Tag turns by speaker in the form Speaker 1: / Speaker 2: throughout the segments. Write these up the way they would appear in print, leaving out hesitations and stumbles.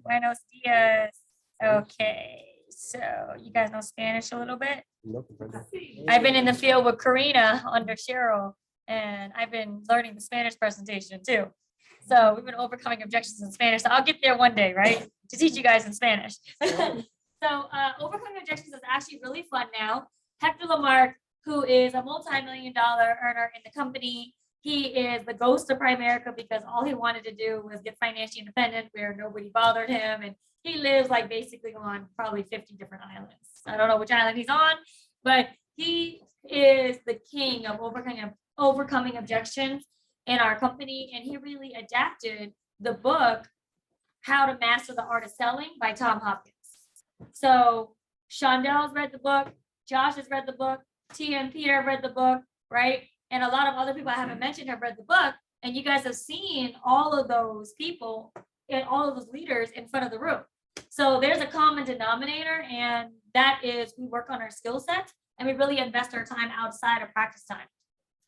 Speaker 1: Buenos dias. Okay, so you guys know Spanish a little bit? I've been in the field with Karina under Cheryl, and I've been learning the Spanish presentation too. So we've been overcoming objections in Spanish. So I'll get there one day, right? To teach you guys in Spanish. So overcoming objections is actually really fun now. Hector Lamarck, who is a multi-million-dollar earner in the company, he is the ghost of Primerica because all he wanted to do was get financially independent where nobody bothered him. And he lives like basically on probably 50 different islands. I don't know which island he's on, but he is the king of overcoming objections in our company. And he really adapted the book, How to Master the Art of Selling by Tom Hopkins. So Shondel's read the book, Josh has read the book, Tia and Peter have read the book, right? And a lot of other people I haven't mentioned have read the book. And you guys have seen all of those people and all of those leaders in front of the room. So there's a common denominator, and that is we work on our skill sets and we really invest our time outside of practice time.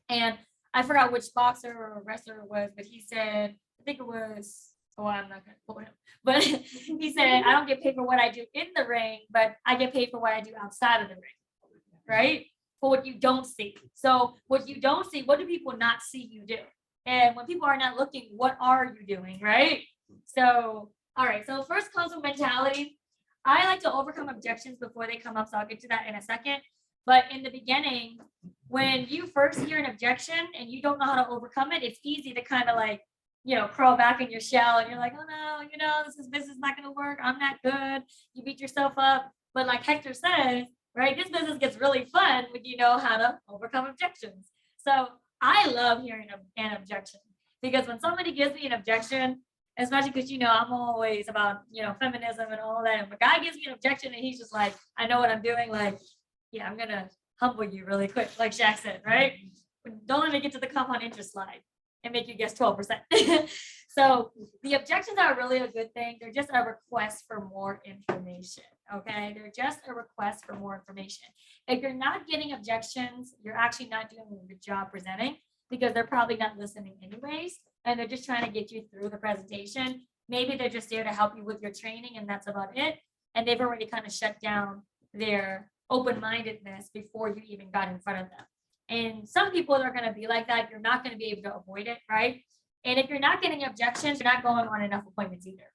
Speaker 1: And I forgot which boxer or wrestler it was, but he said, I think it was, oh, I'm not going to quote him, but he said, I don't get paid for what I do in the ring, but I get paid for what I do outside of the ring, right? For what you don't see. So what you don't see, what do people not see you do? And when people are not looking, what are you doing, right? So, all right, so first comes with mentality. I like to overcome objections before they come up, so I'll get to that in a second. But in the beginning, when you first hear an objection and you don't know how to overcome it, it's easy to kind of like, crawl back in your shell and you're like, oh no, this is not going to work. I'm not good. You beat yourself up. But like Hector says, right, this business gets really fun when you know how to overcome objections. So I love hearing an objection because when somebody gives me an objection, especially because, I'm always about, feminism and all that. And when a guy gives me an objection and he's just like, I know what I'm doing. Like, yeah, I'm going to humble you really quick. Like Shaq said, right? Don't let me get to the compound interest slide and make you guess 12%. So the objections are really a good thing. They're just a request for more information. Okay. They're just a request for more information. If you're not getting objections, you're actually not doing a good job presenting because they're probably not listening anyways. And they're just trying to get you through the presentation. Maybe they're just there to help you with your training and that's about it. And they've already kind of shut down their open-mindedness before you even got in front of them. And some people are going to be like that. You're not going to be able to avoid it, right? And if you're not getting objections, you're not going on enough appointments either,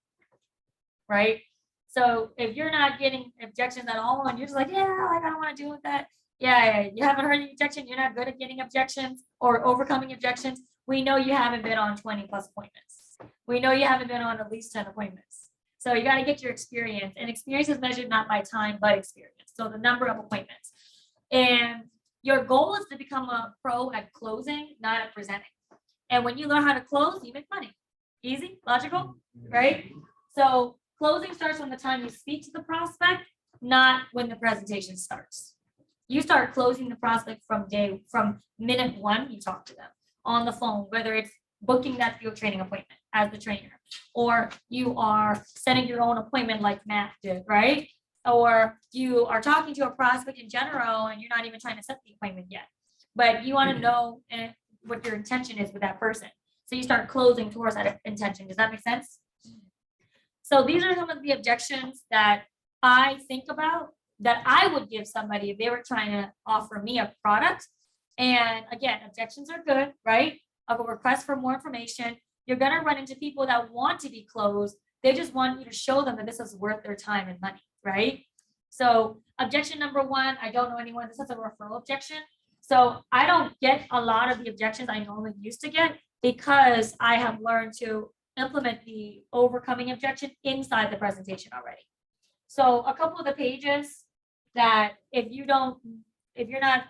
Speaker 1: right? So if you're not getting objections at all and you're just like, yeah, like I don't want to deal with that. Yeah, you haven't heard any objection. You're not good at getting objections or overcoming objections. We know you haven't been on 20 plus appointments. We know you haven't been on at least 10 appointments. So you got to get your experience, and experience is measured not by time, but experience. So the number of appointments. And your goal is to become a pro at closing, not at presenting. And when you learn how to close, you make money. Easy, logical, right? So closing starts from the time you speak to the prospect, not when the presentation starts. You start closing the prospect from minute one, you talk to them on the phone, whether it's booking that field training appointment as the trainer, or you are setting your own appointment like Matt did, right? Or you are talking to a prospect in general and you're not even trying to set the appointment yet, but you want to know what your intention is with that person. So you start closing towards that intention. Does that make sense? So these are some of the objections that I think about that I would give somebody if they were trying to offer me a product. And again, objections are good, right? Of a request for more information. You're going to run into people that want to be closed. They just want you to show them that this is worth their time and money, right? So objection number one, I don't know anyone. This is a referral objection. So I don't get a lot of the objections I normally used to get because I have learned to implement the overcoming objection inside the presentation already. So a couple of the pages that if you're not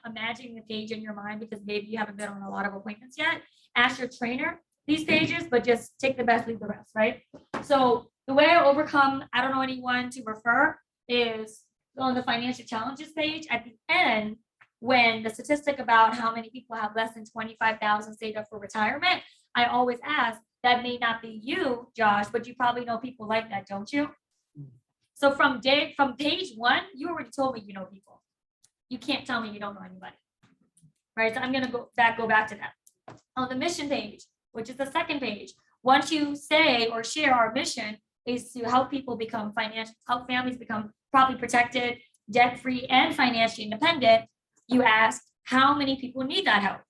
Speaker 1: imagining the page in your mind because maybe you haven't been on a lot of appointments yet, ask your trainer these pages, but just take the best, leave the rest, right? So the way I overcome, I don't know anyone to refer, is on the financial challenges page at the end, when the statistic about how many people have less than 25,000 saved up for retirement, I always ask, that may not be you, Josh, but you probably know people like that, don't you? So from page one, you already told me you know people. You can't tell me you don't know anybody, right? So I'm going to go back to that. On the mission page, which is the second page, once you say or share our mission, is to help people help families become properly protected, debt-free, and financially independent. You ask, how many people need that help?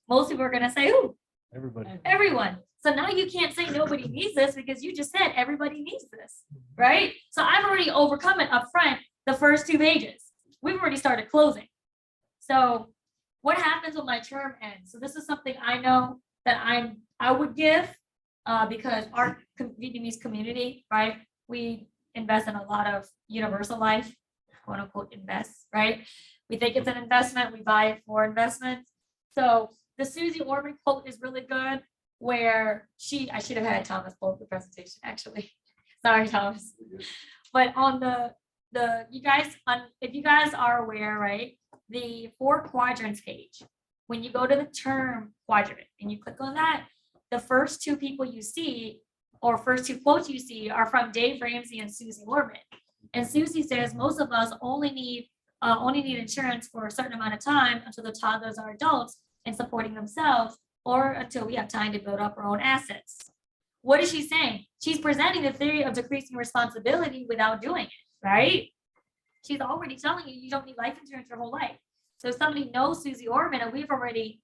Speaker 1: Most people are going to say, who?
Speaker 2: Everybody.
Speaker 1: Everyone. So now you can't say nobody needs this because you just said everybody needs this, right? So I've already overcome it up front, the first 2 pages. We've already started closing. So what happens when my term ends? So this is something I know that I would give because our Vietnamese community, right? We invest in a lot of universal life, quote unquote invest, right? We think it's an investment, we buy it for investments. So the Susie Orman quote is really good, where I should have had Thomas pull up the presentation actually. Sorry, Thomas. But on if you guys are aware, right? The 4 quadrants page, when you go to the term quadrant and you click on that, the first 2 people you see, or first 2 quotes you see, are from Dave Ramsey and Susie Orman. And Susie says most of us only need insurance for a certain amount of time until the toddlers are adults and supporting themselves, or until we have time to build up our own assets. What is she saying? She's presenting the theory of decreasing responsibility without doing it, right? She's already telling you don't need life insurance your whole life. So if somebody knows Susie Orman and we've already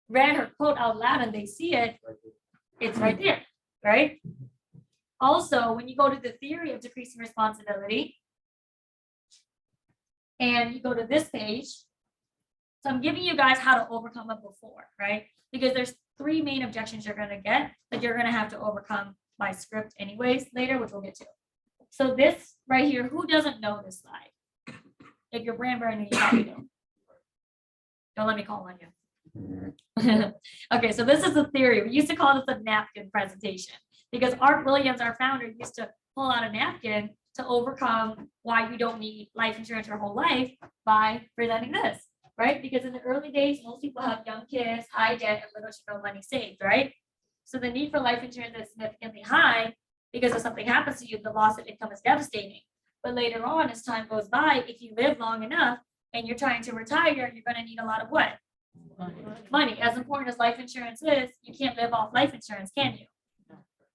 Speaker 1: read her quote out loud and they see it, it's right there, right? Also, when you go to the theory of decreasing responsibility, and you go to this page, so I'm giving you guys how to overcome it before, right? Because there's 3 main objections you're going to get that you're going to have to overcome by script anyways later, which we'll get to. So this right here, who doesn't know this slide? If you're brand new, you probably do. Don't let me call on you. Okay, so this is the theory. We used to call this a napkin presentation because Art Williams, our founder, used to pull out a napkin to overcome why you don't need life insurance your whole life by presenting this, right? Because in the early days, most people have young kids, high debt, and little to no money saved, right? So the need for life insurance is significantly high because if something happens to you, the loss of income is devastating. But later on, as time goes by, if you live long enough and you're trying to retire, you're going to need a lot of what? Money. As important as life insurance is, you can't live off life insurance, can you?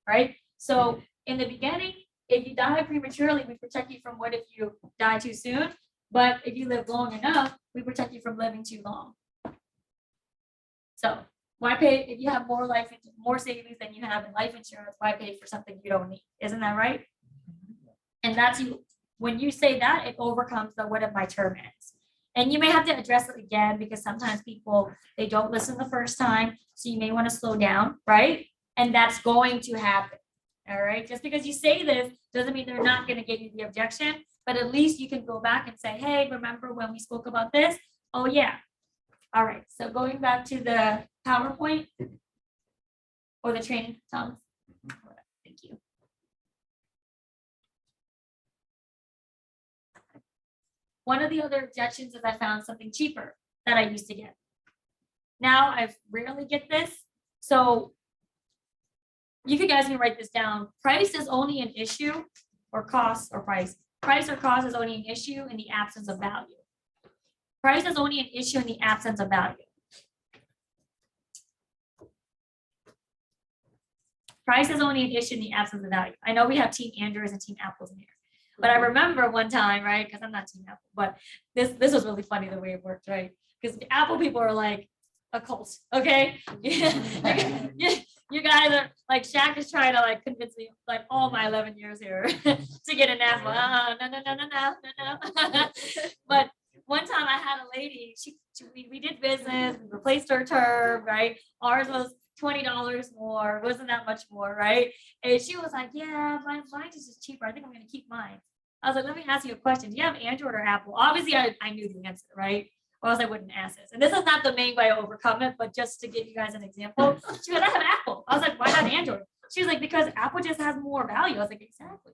Speaker 1: Right? So in the beginning, if you die prematurely, we protect you from what if you die too soon. But if you live long enough, we protect you from living too long. So why pay if you have more savings than you have in life insurance? Why pay for something you don't need? Isn't that right? And that's you. When you say that, it overcomes the what if my term ends. And you may have to address it again because sometimes people, they don't listen the first time. So you may want to slow down, right? And that's going to happen. All right. Just because you say this doesn't mean they're not going to give you the objection, but at least you can go back and say, hey, remember when we spoke about this? Oh, yeah. All right. So going back to the PowerPoint or the training, Thomas. Thank you. One of the other objections is I found something cheaper that I used to get. Now I rarely get this. So you guys can write this down. Price is only an issue, or cost or price. Price or cost is only an issue in the absence of value. Price is only an issue in the absence of value. Price is only an issue in the absence of value. I know we have Team Andrews and Team Apples in here. But I remember one time, right? Because I'm not Team Apple, but this was really funny the way it worked, right? Because the Apple people are like a cult, okay? You guys are like, Shaq is trying to like convince me like all my 11 years here to get an Apple. No. But one time I had a lady, we did business, we replaced her term, right? Ours was $20 more, wasn't that much more, right? And she was like, yeah, mine is just cheaper. I think I'm gonna keep mine. I was like, let me ask you a question. Do you have Android or Apple? Obviously, I knew the answer, right? Or else I wouldn't ask this. And this is not the main way I overcome it, but just to give you guys an example. She goes, I have Apple. I was like, why not Android? She was like, because Apple just has more value. I was like, exactly.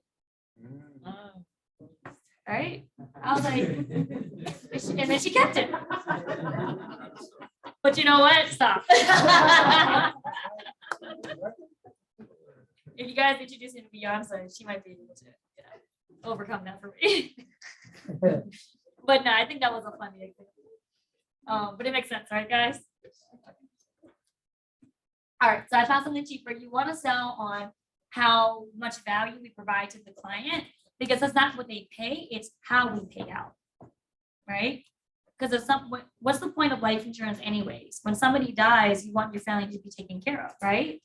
Speaker 1: Right? I was like, and then she kept it. But you know what? Stop. If you guys introduce me to Beyonce, she might be able to overcome that for me. But no, I think that was a funny example. But it makes sense, right, guys? All right, so I found something cheaper. You want to sell on how much value we provide to the client, because that's not what they pay, it's how we pay out, right? Because if what's the point of life insurance anyways? When somebody dies, you want your family to be taken care of, right?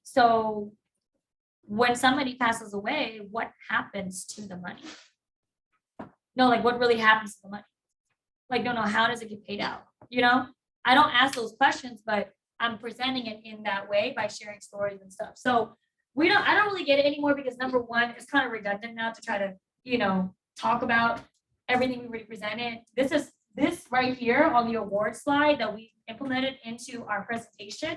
Speaker 1: So when somebody passes away, what happens to the money? No, like what really happens to the money? Like, no, how does it get paid out? You know, I don't ask those questions, but I'm presenting it in that way by sharing stories and stuff. So I don't really get it anymore because number one, it's kind of redundant now to try to, talk about everything we already presented. This right here on the award slide that we implemented into our presentation.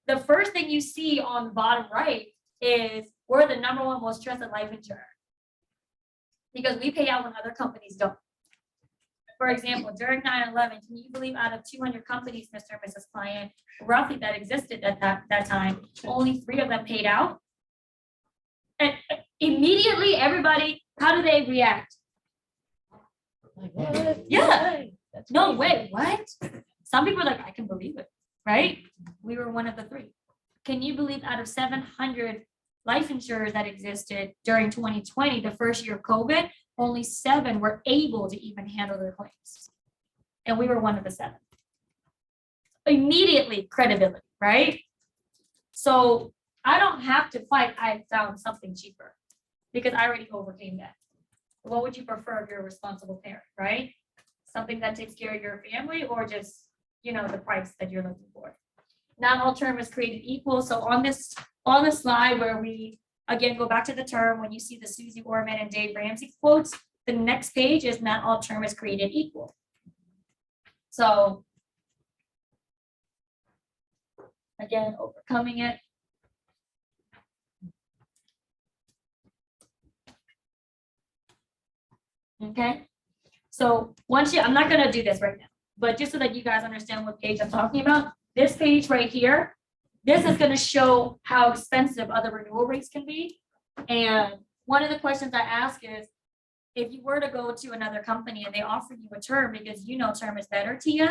Speaker 1: The first thing you see on the bottom right is we're the number one most trusted life insurer because we pay out when other companies don't. For example, during 9/11, can you believe out of 200 companies, Mr. and Mrs. Client, roughly that existed at that time, only 3 of them paid out? And immediately everybody, how do they react? What? Yeah. No way, what? Some people are like, I can believe it, right? We were one of the 3. Can you believe out of 700 life insurers that existed during 2020, the first year of COVID, only 7 were able to even handle their claims. And we were one of the 7. Immediately credibility, right? So I don't have to fight. I found something cheaper because I already overcame that. What would you prefer if you're a responsible parent, right? Something that takes care of your family or just, the price that you're looking for. Not all term is created equal. So on this slide where we again go back to the term, when you see the Susie Orman and Dave Ramsey quotes, the next page is not all term is created equal. So again, overcoming it. Okay. So I'm not going to do this right now, but just so that you guys understand what page I'm talking about, this page right here, this is going to show how expensive other renewal rates can be. And one of the questions I ask is, if you were to go to another company and they offer you a term because term is better to you,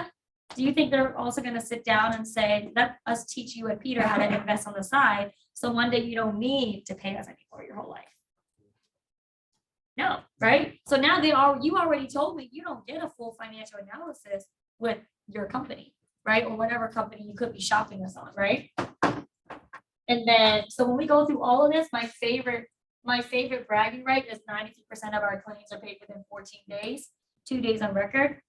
Speaker 1: do you think they're also going to sit down and say, let us teach you and Peter how to invest on the side, so one day you don't need to pay us anymore your whole life? No, right? So now you already told me you don't get a full financial analysis with your company, right? Or whatever company you could be shopping us on, right? And then, so when we go through all of this, my favorite bragging right is 93% of our claims are paid within 14 days, 2 days on record.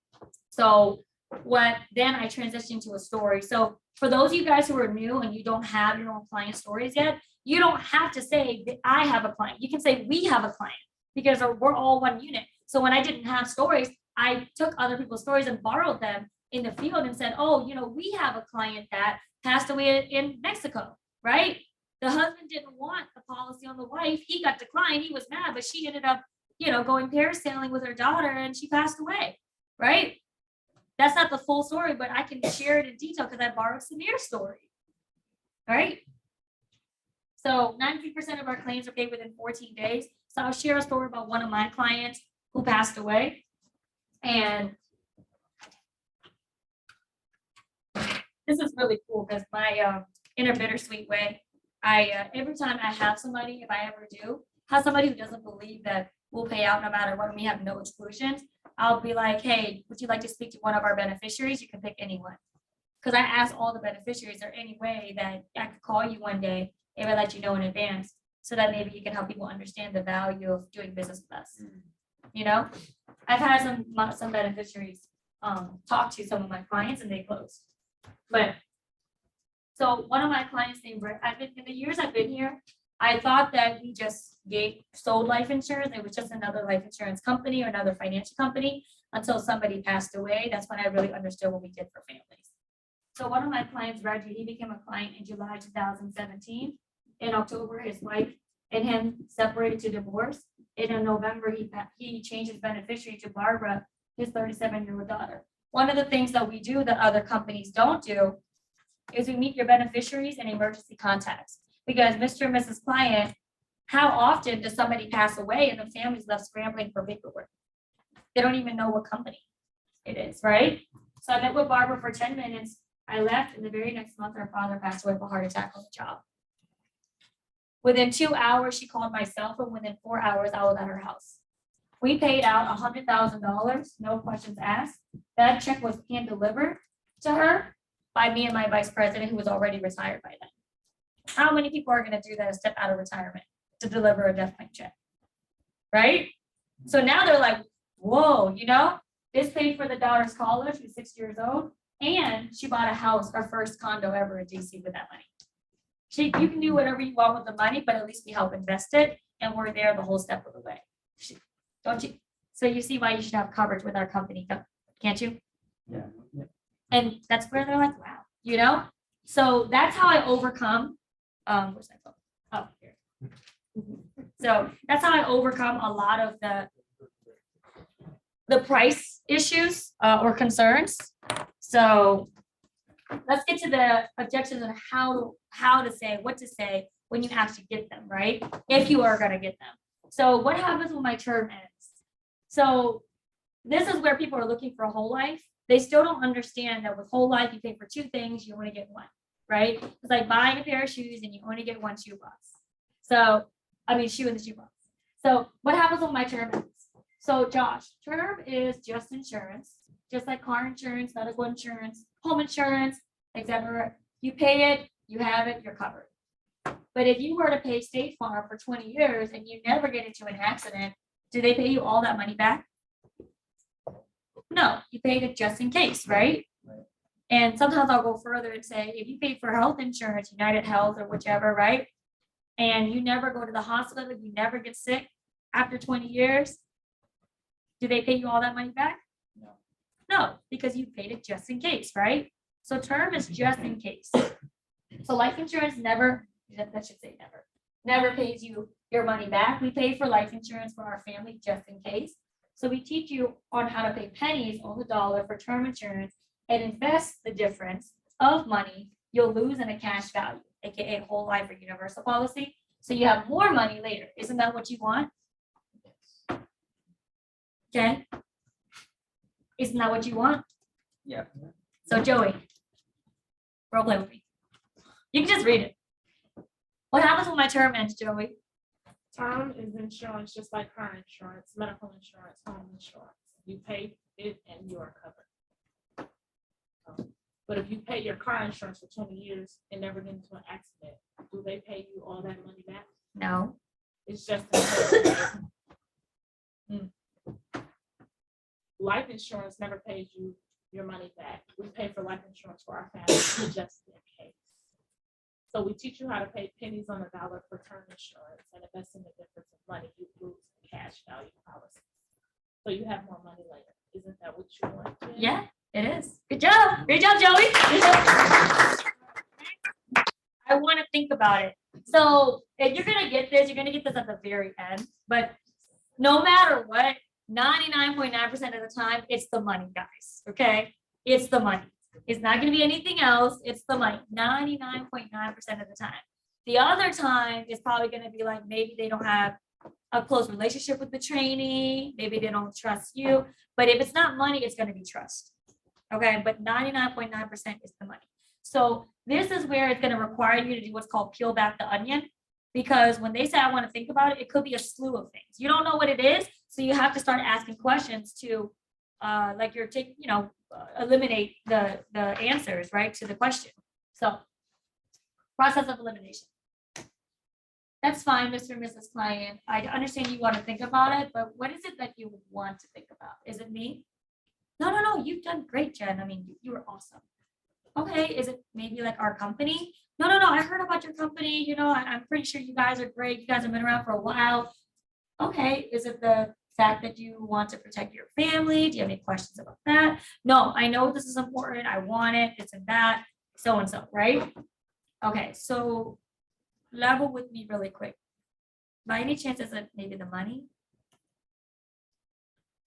Speaker 1: So then I transitioned to a story. So for those of you guys who are new and you don't have your own client stories yet, you don't have to say that I have a client. You can say we have a client because we're all one unit. So when I didn't have stories, I took other people's stories and borrowed them in the field and said, oh, we have a client that passed away in Mexico, right? The husband didn't want the policy on the wife. He got declined. He was mad, but she ended up, going parasailing with her daughter and she passed away, right? That's not the full story, but I can share it in detail because I borrowed Samir's story, right? So 93% of our claims are paid within 14 days. So I'll share a story about one of my clients who passed away. And this is really cool because my, in a bittersweet way, every time I have somebody, if I ever do, have somebody who doesn't believe that we'll pay out no matter what and we have no exclusions, I'll be like, hey, would you like to speak to one of our beneficiaries? You can pick anyone. Because I ask all the beneficiaries, is there any way that I could call you one day if I let you know in advance so that maybe you can help people understand the value of doing business with us? I've had some beneficiaries talk to some of my clients and they closed. But so one of my clients named Rick, in the years I've been here, I thought that we just sold life insurance. It was just another life insurance company or another financial company until somebody passed away. That's when I really understood what we did for families. So one of my clients, Reggie, he became a client in July 2017. In October, his wife and him separated to divorce. And in November, he changed his beneficiary to Barbara, his 37-year-old daughter. One of the things that we do that other companies don't do is we meet your beneficiaries and emergency contacts. Because Mr. and Mrs. Client, how often does somebody pass away and the family's left scrambling for paperwork? They don't even know what company it is, right? So I met with Barbara for 10 minutes. I left, and the very next month, her father passed away of a heart attack on the job. Within 2 hours, she called my cell phone. Within 4 hours, I was at her house. We paid out $100,000, no questions asked. That check was hand delivered to her by me and my vice president, who was already retired by then. How many people are going to do that, a step out of retirement to deliver a death claim check? Right? So now they're like, whoa, you know, this paid for the daughter's college, who's 6 years old, and she bought a house, her first condo ever in DC with that money. You can do whatever you want with the money, but at least we help invest it, and we're there the whole step of the way. Don't you? So you see why you should have coverage with our company, can't you?
Speaker 2: Yeah.
Speaker 1: And that's where they're like, wow, you know? So that's how I overcome, where's that phone? Oh, here. So that's how I overcome a lot of the price issues or concerns. So let's get to the objections on how to say, what to say when you actually get them, right? If you are going to get them. So what happens when my term ends? So this is where people are looking for a whole life. They still don't understand that with whole life, you pay for two things, you only get one, right? It's like buying a pair of shoes and you only get one shoebox. So, shoe in the shoebox. So what happens when my term ends? So Josh, term is just insurance, just like car insurance, medical insurance, home insurance, etc. You pay it, you have it, you're covered. But if you were to pay State Farm for 20 years and you never get into an accident, do they pay you all that money back? No, you paid it just in case, right? And sometimes I'll go further and say, if you pay for health insurance, United Health or whichever, right? And you never go to the hospital, you never get sick after 20 years, do they pay you all that money back?
Speaker 2: No.
Speaker 1: No, because you paid it just in case, right? So term is just in case. So life insurance never, that should say never pays you your money back. We pay for life insurance for our family just in case. So we teach you on how to pay pennies on the dollar for term insurance and invest the difference of money you'll lose in a cash value, aka whole life or universal policy. So you have more money later. Isn't that what you want? Okay. Isn't that what you want?
Speaker 2: Yeah.
Speaker 1: So Joey, role play with me. You can just read it. What happens when my term ends, Joey?
Speaker 3: Term is insurance, just like car insurance, medical insurance, home insurance. You pay it and you are covered. But if you pay your car insurance for 20 years and never get into an accident, do they pay you all that money back?
Speaker 1: No.
Speaker 3: It's just life insurance never pays you your money back. We pay for life insurance for our family just in case. So we teach you how to pay pennies on a dollar for term insurance and invest in the difference of money you lose in cash value policy. So you have more money later. Isn't that what you want? Jen?
Speaker 1: Yeah, it is. Good job. Great job, Joey. I want to think about it. So if you're going to get this, you're going to get this at the very end. But no matter what, 99.9% of the time, it's the money, guys. Okay? It's the money. It's not going to be anything else. It's the money. 99.9% of the time. The other time is probably going to be like maybe they don't have a close relationship with the trainee. Maybe they don't trust you. But if it's not money, it's going to be trust. Okay? But 99.9% is the money. So this is where it's going to require you to do what's called peel back the onion. Because when they say, I want to think about it, it could be a slew of things. You don't know what it is. So you have to start asking questions to eliminate the answers, right, to the question. So process of elimination. That's fine, Mr. and Mrs. Client. I understand you want to think about it, but what is it that you want to think about? Is it me? No, you've done great, Jen. You were awesome. Okay, is it maybe like our company? No, I heard about your company. I'm pretty sure you guys are great. You guys have been around for a while. Okay, is it the fact that you want to protect your family? Do you have any questions about that? No, I know this is important. I want it. It's in that, so and so, right? Okay, so level with me really quick. By any chance, is it maybe the money?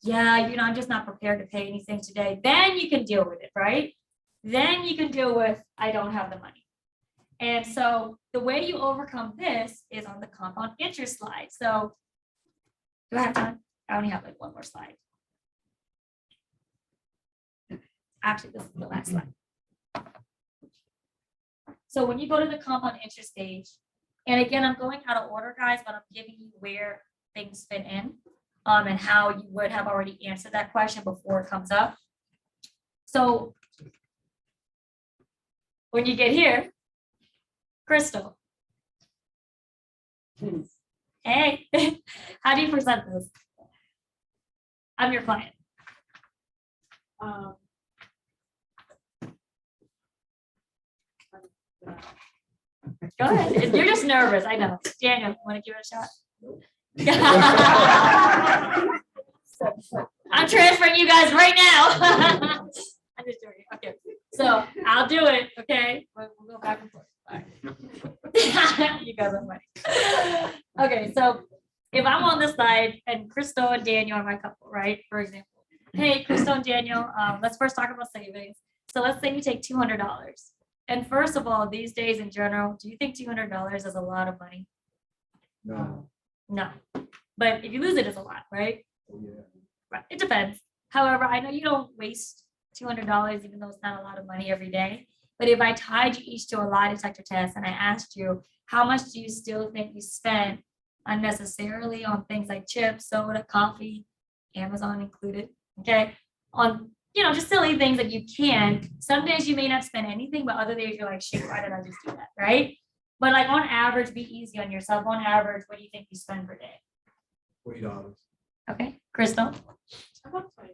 Speaker 1: Yeah, I'm just not prepared to pay anything today. Then you can deal with it, right? Then you can deal with, I don't have the money. And so the way you overcome this is on the compound interest slide. So do I have time? I only have like one more slide. Actually, this is the last slide. So when you go to the compound interest stage, And again, I'm going out of order, guys, but I'm giving you where things fit in, and how you would have already answered that question before it comes up. So when you get here, Crystal, hey, how do you present this? I'm your client. Go ahead. You're just nervous. I know. Daniel, want to give it a shot? I'm transferring you guys right now. I'm just doing it. Okay. So I'll do it. Okay. We'll go back and forth. All right. You guys are funny. Okay. So if I'm on this side and Crystal and Daniel are my couple, right? For example, hey, Crystal and Daniel, let's first talk about savings. So let's say you take $200. And first of all, these days in general, do you think $200 is a lot of money?
Speaker 2: No.
Speaker 1: No. But if you lose it, it's a lot, right?
Speaker 2: Yeah.
Speaker 1: Right. It depends. However, I know you don't waste $200, even though it's not a lot of money every day. But if I tied you each to a lie detector test and I asked you, how much do you still think you spent unnecessarily on things like chips, soda, coffee, Amazon included, okay? On, just silly things that you can. Some days you may not spend anything, but other days you're like, shoot, why did I just do that, right? But like on average, be easy on yourself. On average, what do you think you spend per day?
Speaker 2: $40.
Speaker 1: Okay, Crystal?
Speaker 3: About $20.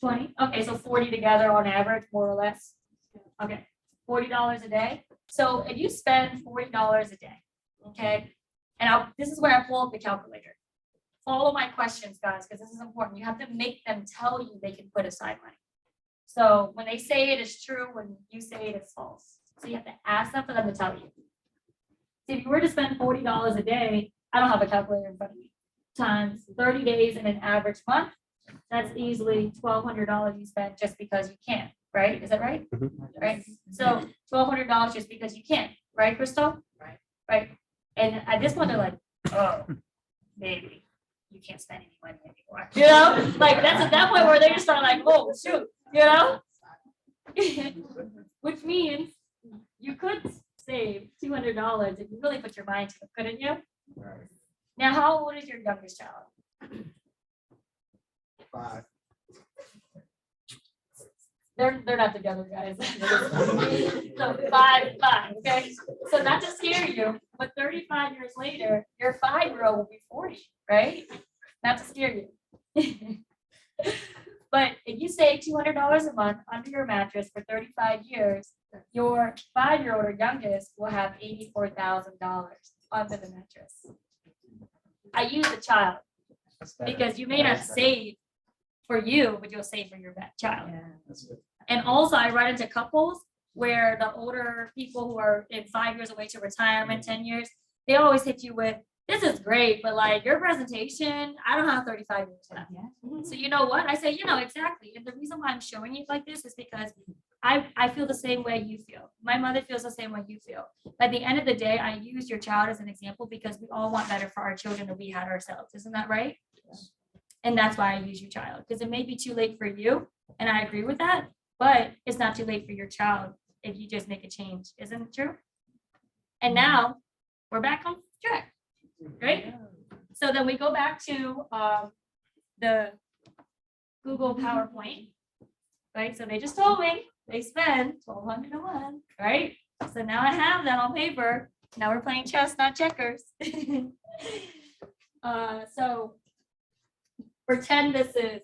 Speaker 1: 20? Okay, so 40 together on average, more or less. Okay, $40 a day. So if you spend $40 a day, okay, and this is where I pull up the calculator. Follow my questions, guys, because this is important. You have to make them tell you they can put aside money. So when they say it is true, when you say it is false. So you have to ask them for them to tell you. So if you were to spend $40 a day, I don't have a calculator in front of me, times 30 days in an average month, that's easily $1,200 you spend just because you can, right? Is that right? Right. So $1,200 just because you can, right, Crystal?
Speaker 3: Right.
Speaker 1: Right. And at this point, they're like, oh, maybe you can't spend any money anymore. Like that's at that point where they just start like, oh, shoot, which means you could save $200 if you really put your mind to it, couldn't you?
Speaker 2: Right.
Speaker 1: Now, how old is your youngest child?
Speaker 2: 5.
Speaker 1: They're not together, guys. So 5, okay? So not to scare you, but 35 years later, your 5-year-old will be 40, right? Not to scare you. But if you save $200 a month under your mattress for 35 years, your 5-year-old or youngest will have $84,000 under the mattress. I use a child because you may not save for you, but you'll save for your child. And also I run into couples where the older people who are in 5 years away to retirement, 10 years, they always hit you with, this is great, but like your presentation, I don't have 35 years left. So you know what? I say, exactly. And the reason why I'm showing you like this is because I feel the same way you feel. My mother feels the same way you feel. At the end of the day, I use your child as an example because we all want better for our children than we had ourselves. Isn't that right? And that's why I use your child, because it may be too late for you. And I agree with that, but it's not too late for your child if you just make a change. Isn't it true? And now we're back on track, right? So then we go back to the Google PowerPoint, right? So they just told me they spend $1,200 a month, right? So now I have that on paper. Now we're playing chess, not checkers. So pretend this is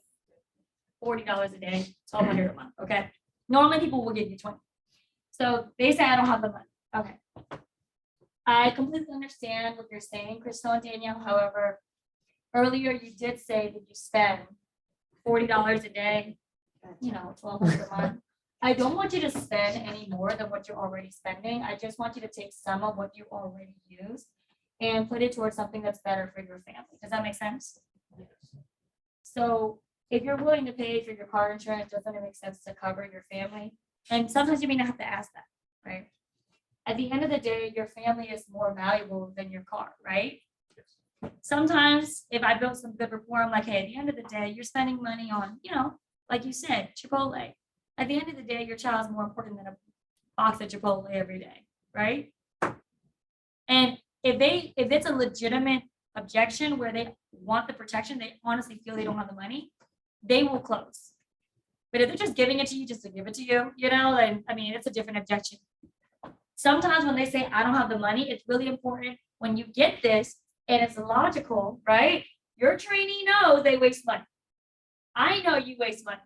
Speaker 1: $40 a day, $1,200 a month. Okay. Normally people will give you 20. So they say I don't have the money. Okay. I completely understand what you're saying, Crystal and Danielle. However, earlier you did say that you spend $40 a day, $1,200 a month. I don't want you to spend any more than what you're already spending. I just want you to take some of what you already use and put it towards something that's better for your family. Does that make sense? So if you're willing to pay for your car insurance, doesn't it make sense to cover your family? And sometimes you may not have to ask that, right? At the end of the day, your family is more valuable than your car, right? Sometimes if I built some good rapport, I'm like, hey, at the end of the day, you're spending money on, like you said, Chipotle. At the end of the day, your child's more important than a box of Chipotle every day, right? And if it's a legitimate objection where they want the protection, they honestly feel they don't have the money, they will close. But if they're just giving it to you just to give it to you, you know, then, I mean, it's a different objection. Sometimes when they say, I don't have the money, it's really important when you get this and it's logical, right? Your trainee knows they waste money. I know you waste money.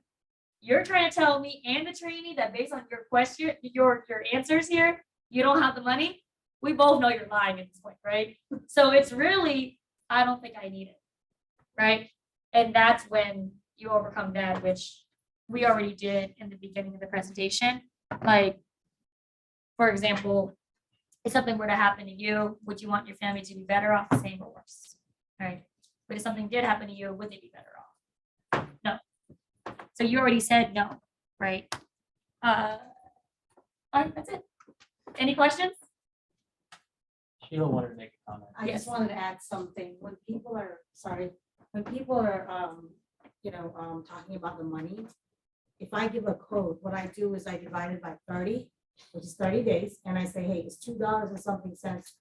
Speaker 1: You're trying to tell me and the trainee that based on your question, your answers here, you don't have the money. We both know you're lying at this point, right? So it's really, I don't think I need it, right? And that's when you overcome that, which we already did in the beginning of the presentation. Like, for example, if something were to happen to you, would you want your family to be better off, the same or worse? Right? But if something did happen to you, would they be better off? No. So you already said no, right? All right, that's it. Any questions?
Speaker 4: Sheila wanted to make a comment.
Speaker 5: I just wanted to add something. When people are, talking about the money, if I give a code, what I do is I divide it by 30, which is 30 days, and I say, hey, it's $2 and something cents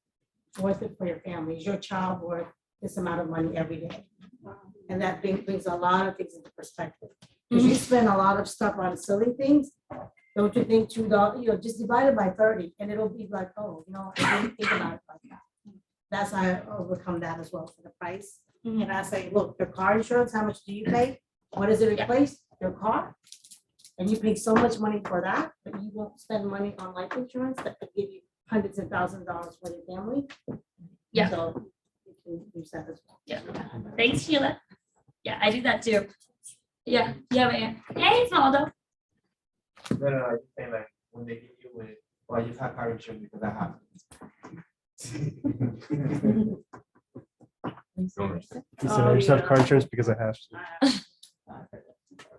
Speaker 5: worth it for your family. Is your child worth this amount of money every day? And that brings a lot of things into perspective. Because you spend a lot of stuff on silly things. Don't you think $2, just divide it by 30 and it'll be like, oh, I didn't think about it like that. That's how I overcome that as well for the price. And I say, look, your car insurance, how much do you pay? What does it replace? Your car? And you pay so much money for that, but you won't spend money on life insurance that could give you hundreds of thousands of dollars for your family.
Speaker 1: Yeah.
Speaker 5: So you can use that as well.
Speaker 1: Yeah. Thanks, Sheila. Yeah, I do that too. Yeah. Yeah. Hey, Faldo.
Speaker 2: No, I just saying like when they give you with, well, I just have car insurance because I have.
Speaker 6: He said, I just have car insurance because I have to.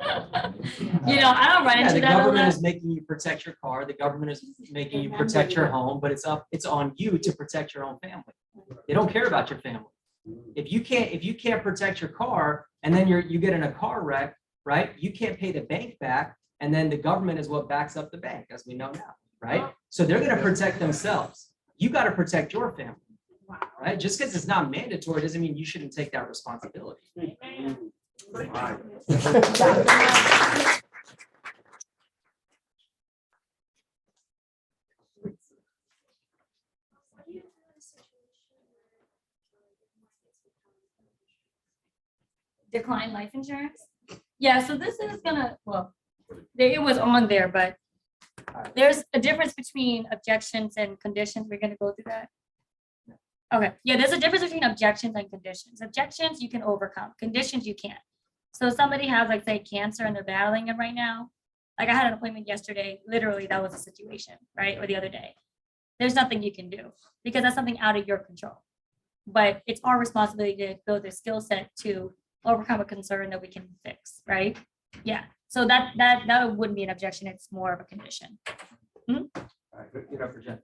Speaker 1: I don't run into
Speaker 4: The
Speaker 1: that a
Speaker 4: government
Speaker 1: lot.
Speaker 4: is making you protect your car. The government is making you protect your home, but it's on you to protect your own family. They don't care about your family. If you can't protect your car and then you get in a car wreck, right? You can't pay the bank back. And then the government is what backs up the bank, as we know now, right? So they're going to protect themselves. You got to protect your family, right? Just because it's not mandatory doesn't mean you shouldn't take that responsibility.
Speaker 1: Decline life insurance. Yeah, so this is gonna, well, it was on there, but there's a difference between objections and conditions. We're gonna go through that. Okay, yeah, there's a difference between objections and conditions. Objections you can overcome, conditions you can't. So somebody has, like, say, cancer and they're battling it right now. Like, I had an appointment yesterday, literally that was a situation, right? Or the other day. There's nothing you can do because that's something out of your control. But it's our responsibility to build a skill set to overcome a concern that we can fix, right? Yeah, so that wouldn't be an objection, it's more of a condition.
Speaker 4: All right, good up for Jen.